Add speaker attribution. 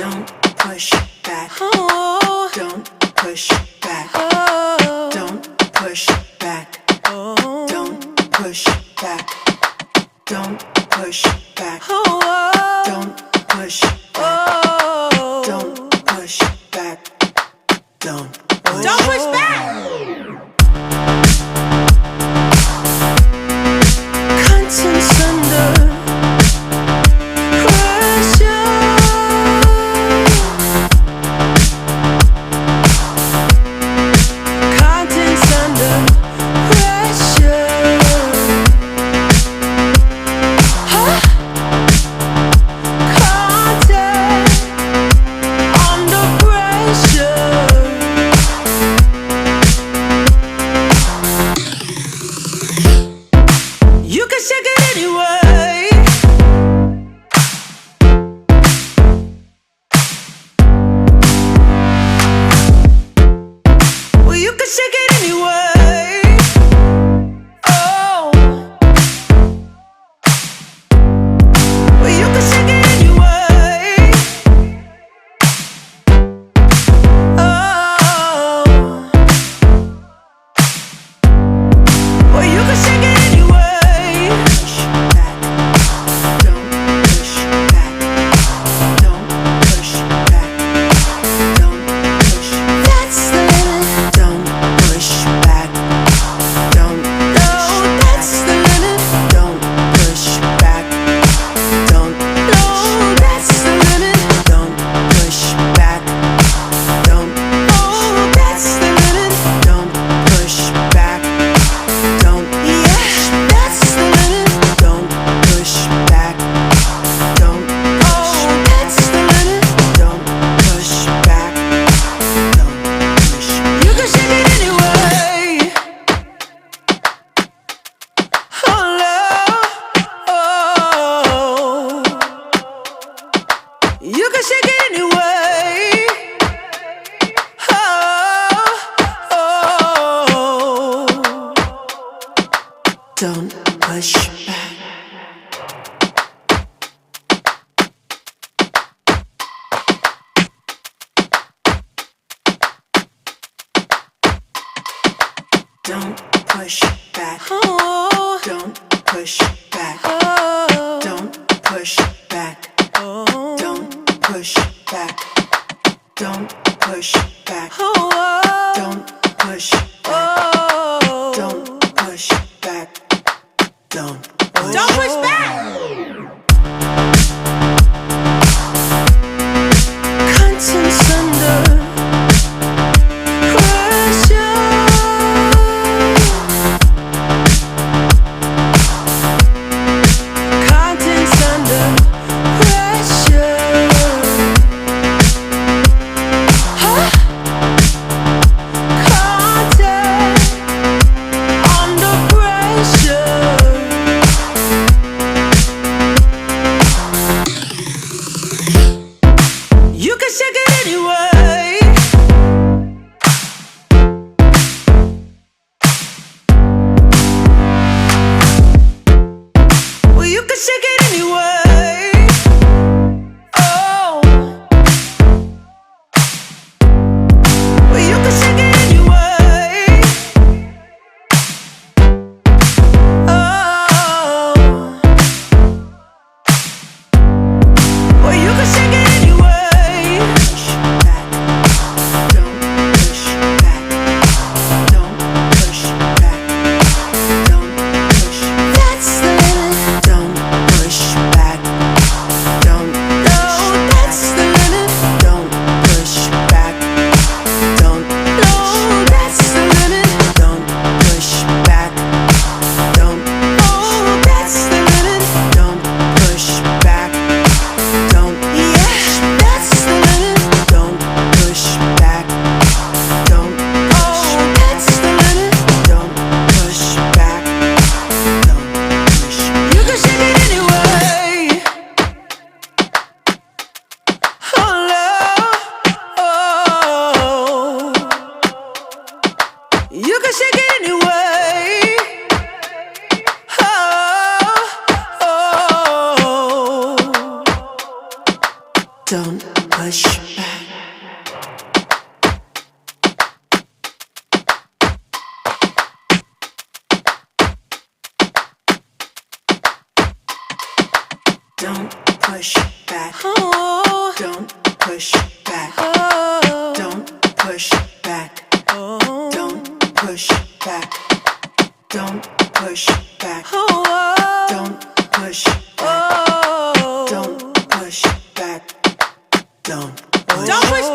Speaker 1: Don't push back. Oh. Don't push back. Oh. Don't push back. Oh. Don't push back. Don't push back. Oh. Don't push back. Oh. Don't push back. Don't push back. Contents under pressure. Contents under pressure. Huh? Content under pressure. You can shake it anyway. Well, you can shake it anyway. Oh. Well, you can shake it anyway. Oh. Well, you can shake it anyway. Push back. Don't push back. Don't push back. Don't push. That's the limit. Don't push back. Don't. No, that's the limit. Don't push back. Don't. No, that's the limit. Don't push back. Don't. Oh, that's the limit. Don't push back. Don't. Yeah, that's the limit. Don't push back. Don't. Oh, that's the limit. Don't push back. Don't push. You can shake it anyway. Oh, love. Oh. You can shake it anyway. Oh. Don't push back. Don't push back. Oh. Don't push back. Oh. Don't push back. Oh. Don't push back. Don't push back. Oh. Don't push back. Oh. Don't push back. Don't push back. Contents under pressure. Contents under pressure. Huh? Content under pressure. You can shake it anyway. Well, you can shake it anyway. Oh. Well, you can shake it anyway. Oh. Well, you can shake it anyway. Push back. Don't push back. Don't push back. Don't push. That's the limit. Don't push back. Don't. No, that's the limit. Don't push back. Don't. No, that's the limit. Don't push back. Don't. Oh, that's the limit. Don't push back. Don't. Yeah, that's the limit. Don't push back. Don't. Oh, that's the limit. Don't push back. Don't push. You can shake it anyway. Oh, love. Oh. You can shake it anyway. Oh. Don't push back. Don't push back. Oh. Don't push back. Oh. Don't push back. Oh. Don't push back. Don't push back. Oh. Don't push back. Oh. Don't push back. Don't push back.